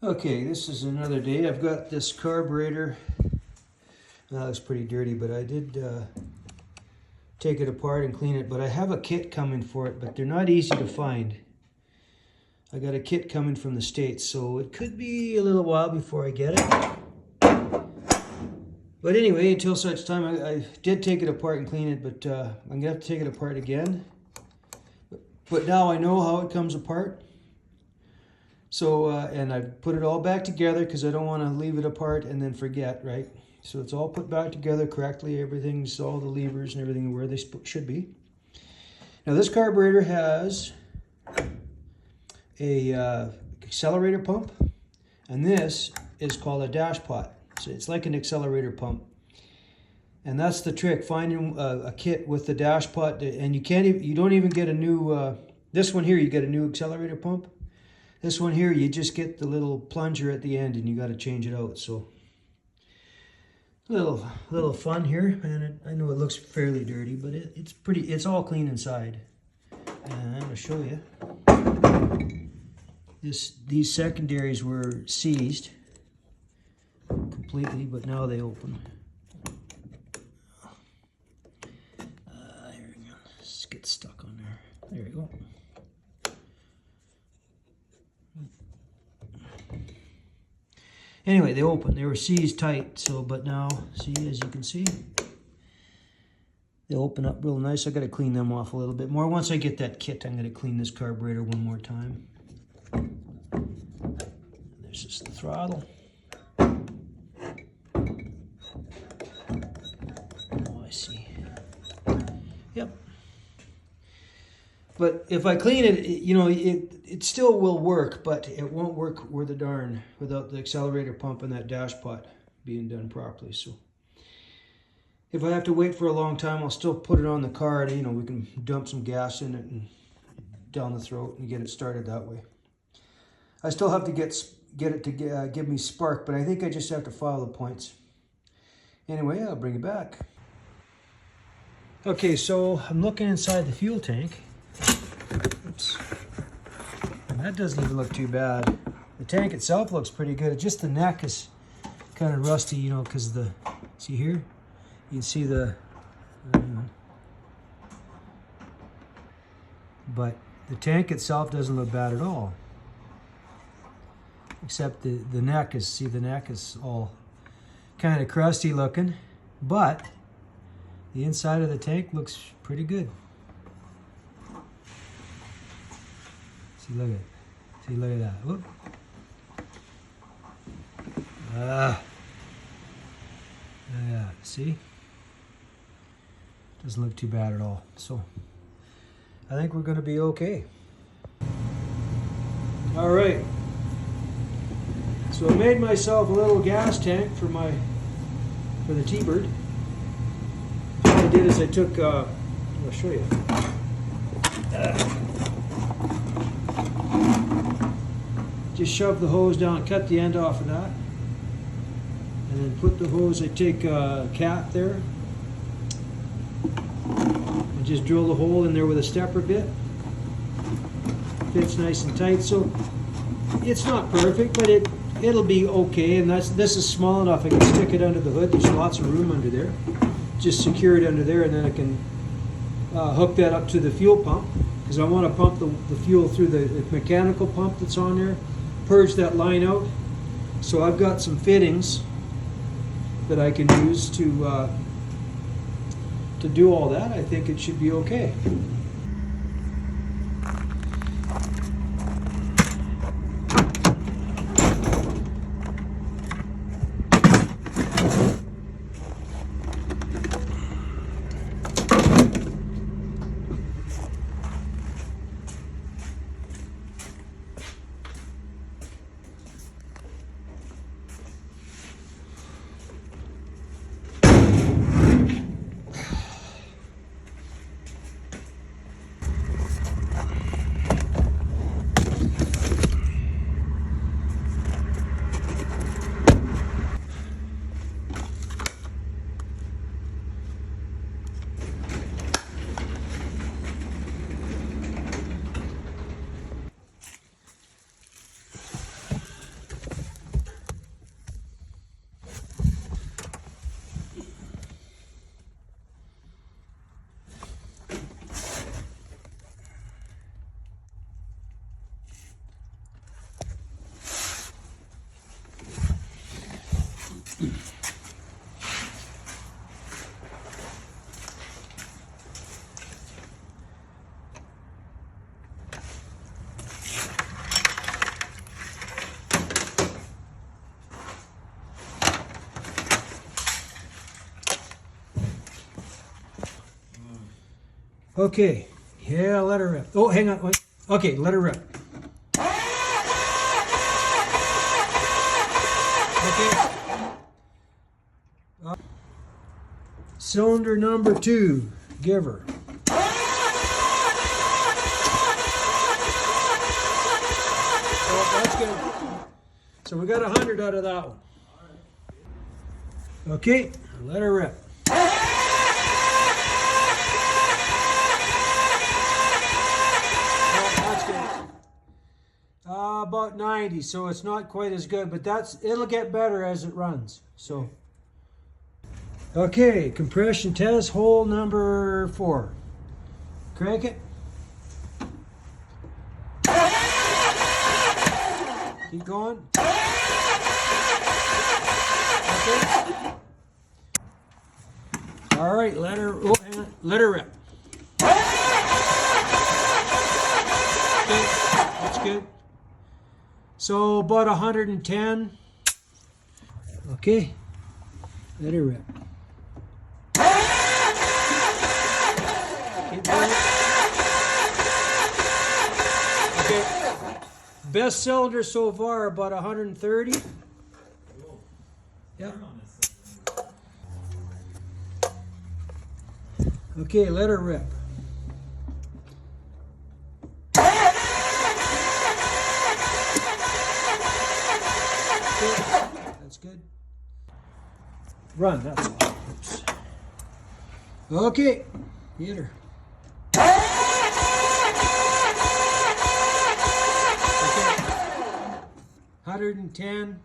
Okay, this is another day. I've got this carburetor. It's pretty dirty, but I did take it apart and clean it. But I have a kit coming for it, but they're not easy to find. I got a kit coming from the States, so it could be a little while before I get it. But anyway, until such time, I did take it apart and clean it, but I'm going to have to take it apart again. But now I know how it comes apart. So, and I put it all back together because I don't want to leave it apart and then forget, right? So it's all put back together correctly. Everything's, all the levers and everything where they should be. Now this carburetor has a accelerator pump, and this is called a dash pot. So it's like an accelerator pump. And that's the trick, finding a kit with the dash pot. And you don't even get a new, this one here, you get a new accelerator pump. This one here, you just get the little plunger at the end and you got to change it out. So, little fun here. And I know it looks fairly dirty, but it's all clean inside. And I'm going to show you. These secondaries were seized completely, but now they open. Here we go. Just get stuck on there. There we go. Anyway, they open. They were seized tight, so, but now, see, as you can see, they open up real nice. I got to clean them off a little bit more. Once I get that kit, I'm going to clean this carburetor one more time. There's just the throttle. Oh, I see. Yep. But if I clean it, you know, it still will work, but it won't work worth a darn without the accelerator pump and that dash pot being done properly. So if I have to wait for a long time, I'll still put it on the car and, you know, we can dump some gas in it and down the throat and get it started that way. I still have to get it to give me spark, but I think I just have to file the points. Anyway, I'll bring it back. Okay, so I'm looking inside the fuel tank. Oops. And that doesn't even look too bad. The tank itself looks pretty good. It's just the neck is kind of rusty, you know, because the, see here? You can see the, but the tank itself doesn't look bad at all. Except the neck is, see, the neck is all kind of crusty looking, but the inside of the tank looks pretty good. See, look at that. Whoop. Yeah, see? Doesn't look too bad at all. So, I think we're going to be okay. All right. So I made myself a little gas tank for the TBird. What I did is I took, I'll show you. Just shove the hose down, cut the end off of that, and then put the hose, I take a cap there, and just drill the hole in there with a stepper bit. Fits nice and tight, so it's not perfect, but it'll be okay, and this is small enough I can stick it under the hood. There's lots of room under there. Just secure it under there, and then I can hook that up to the fuel pump, because I want to pump the fuel through the mechanical pump that's on there, purge that line out. So I've got some fittings that I can use to do all that. I think it should be okay. Okay, yeah, let her rip. Oh, hang on, wait. Okay, let her rip. Okay. Cylinder number 2, give her. Oh, that's good. So we got 100 out of that one. Okay, let her rip. About 90, so it's not quite as good, but it'll get better as it runs. So, okay, compression test hole number 4. Crank it. Keep going. Okay. All right, let her rip. Okay, that's good. So about 110. Okay, let her rip. Keep going. Okay, best cylinder so far, about 130. Yeah. Okay, let her rip. That's good. Run, that's all. Oops. Okay, hit her. Okay. 110.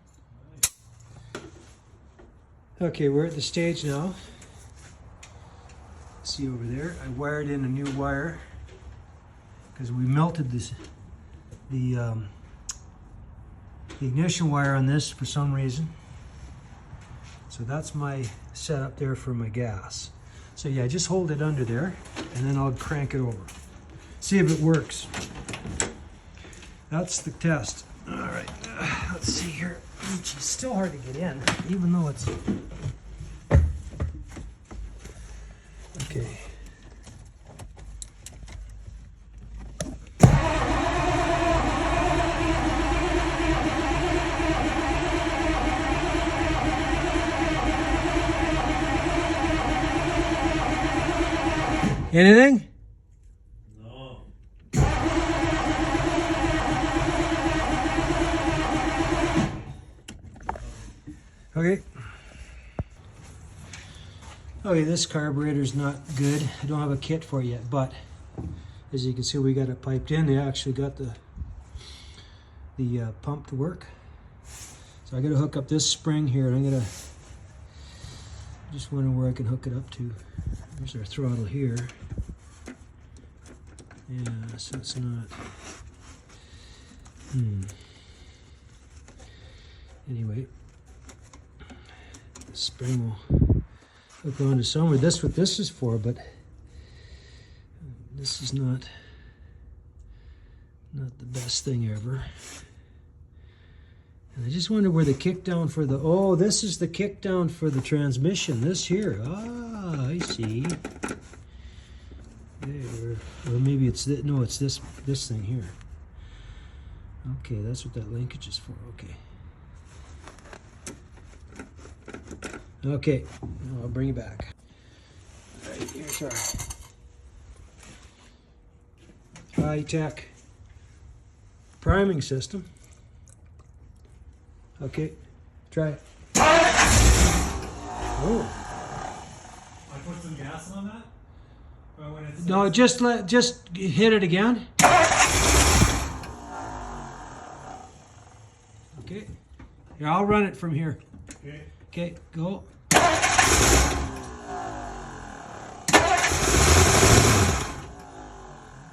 Okay, we're at the stage now. See over there, I wired in a new wire because we melted the ignition wire on this for some reason. So that's my setup there for my gas. So yeah, just hold it under there and then I'll crank it over. See if it works. That's the test. All right, let's see here. It's still hard to get in, even though it's... Okay. Anything? No. Okay. Okay, this carburetor's not good. I don't have a kit for it yet, but as you can see, we got it piped in. They actually got the pump to work. So I got to hook up this spring here, and I'm gonna just wonder where I can hook it up to. There's our throttle here. Yeah, so it's not. Anyway, the spring will hook onto somewhere. That's what this is for, but this is not the best thing ever. And I just wonder where the kickdown for the, oh, this is the kickdown for the transmission, this here. Ah, I see. There, or maybe it's, no, it's this thing here. Okay, that's what that linkage is for, okay. Okay, I'll bring it back. All right, here's our high-tech priming system. Okay, try it. Oh. I put some gas on that? Or when it's No, just hit it again. Okay. Here, I'll run it from here. okay. Okay, go.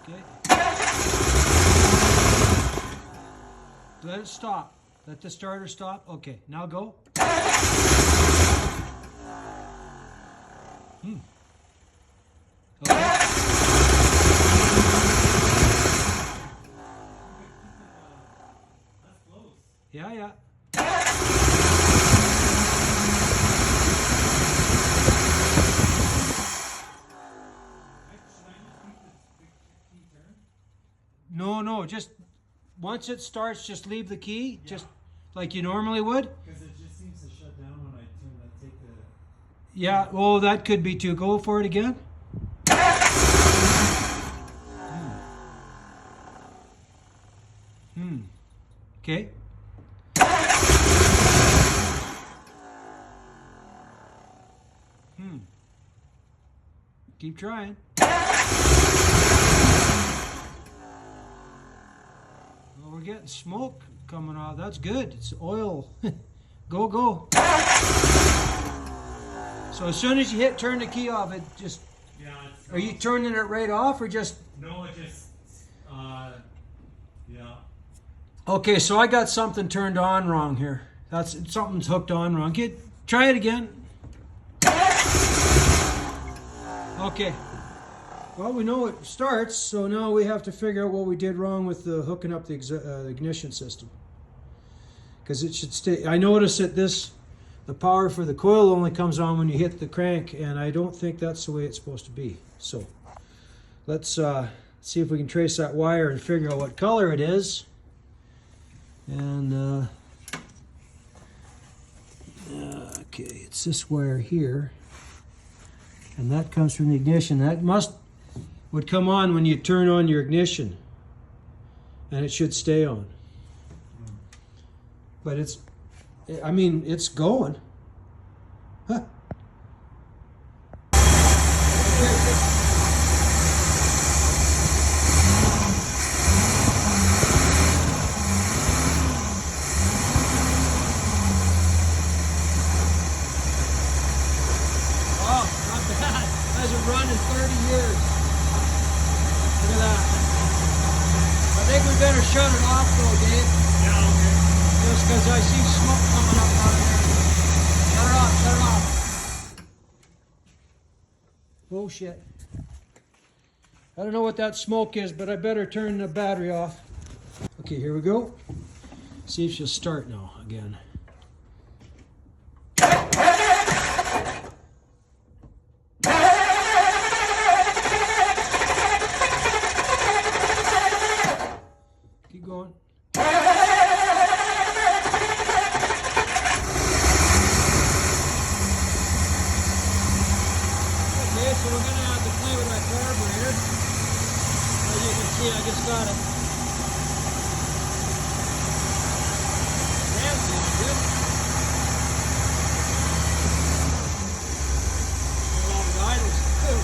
Okay. Let it stop. Let the starter stop. Okay, now go. Okay. That's close. Yeah, yeah. just once it starts, just leave the key, just like you normally would. Because it just seems to shut down when I take the. Yeah, oh, that could be too. Go for it again. Okay. Keep trying. Well, we're getting smoke coming out. That's good. It's oil. Go, go. So as soon as you hit turn the key off, it just... Yeah. Are you turning it right off or just... No, it just... yeah. Okay, so I got something turned on wrong here. Something's hooked on wrong. Try it again. Okay. Well, we know it starts, so now we have to figure out what we did wrong with the hooking up the ignition system. Because it should stay. I noticed that the power for the coil only comes on when you hit the crank, and I don't think that's the way it's supposed to be. So let's see if we can trace that wire and figure out what color it is. And okay, it's this wire here. And that comes from the ignition. That would come on when you turn on your ignition. And it should stay on. But it's going. Huh. Hasn't run in 30 years. Look at that. I think we better shut it off though, Dave. Yeah, okay. Just because I see smoke coming up out of there. Shut it off, shut it off. Oh shit. I don't know what that smoke is, but I better turn the battery off. Okay, here we go. See if she'll start now again. Keep going. Okay, so we're gonna have to play with my carburetor. As you can see, I just got it. Damn, feels good. A lot of idles too.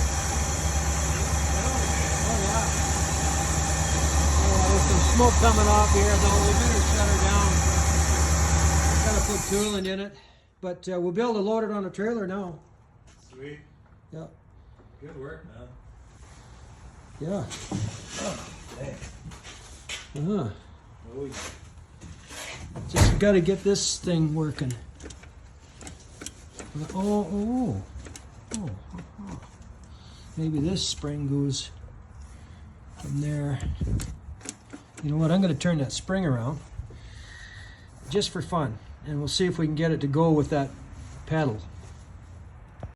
Oh yeah. Oh, there's some smoke coming off here, though. We better shut her down. Gotta put coolant in it, but we'll be able to load it on a trailer now. Sweet. Yeah. Good work, man. Yeah. Oh, Uh-huh. oh yeah. Just got to get this thing working. Oh. Maybe this spring goes from there. You know what? I'm going to turn that spring around just for fun, and we'll see if we can get it to go with that pedal.